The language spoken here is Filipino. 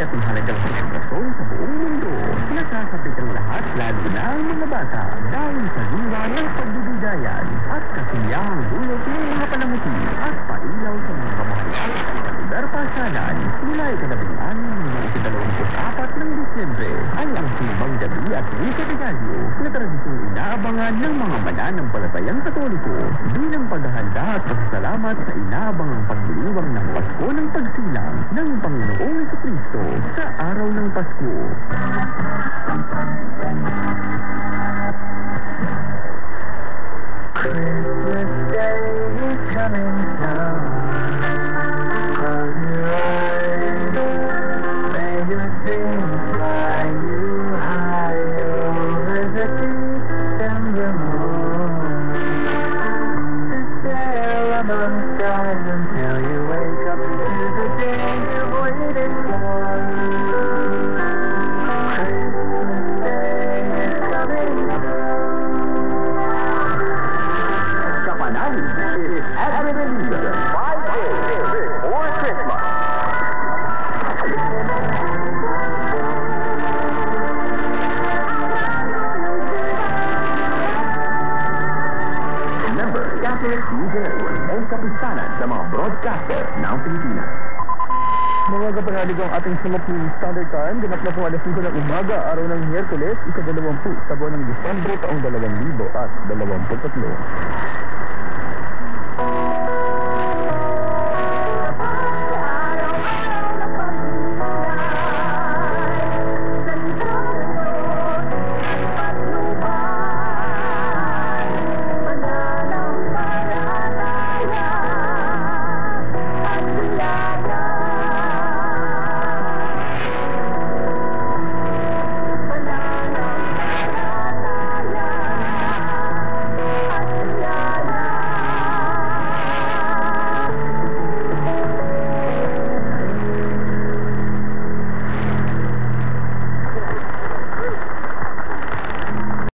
at mahalagang selebrasyon sa buong mundo. Nasasapit ang lahat, lalo na ang mga bata, dahil sa diwa ng pagbibigayan at kasiyahang dulot ng mga palamuti at pailaw sa mga kamahal. Lugar Pasyalan, mula ika-16 hanggang ika-24 ng Disyembre, ay ang simbang gabi at misa de Gallo na tradisyong inaabangan ng mga mananampalatayang Katoliko bilang paghahanda at pasasalamat sa inaabangang pagdiriwang ng Pasko ng Pagsilang ng Panginoong Jesucristo sa araw ng Pasko. Christmas Day is coming soon. Close your eyes. May your dreams fly you high over the December moon. To sail among stars until you wake up to the day you've waited for. Christmas Day is coming soon. Kapanali is Adventista 5 days before Christmas. Member, Catholic News Network o kapistanan sa mga broadcaster ng Pilipinas. Mga kapanali ko ang ating Philippine Standard Time, ganap na po alas 5 ng umaga, araw ng Miyerkules, ika-20 sa buwan ng Disyembre, taong 2023.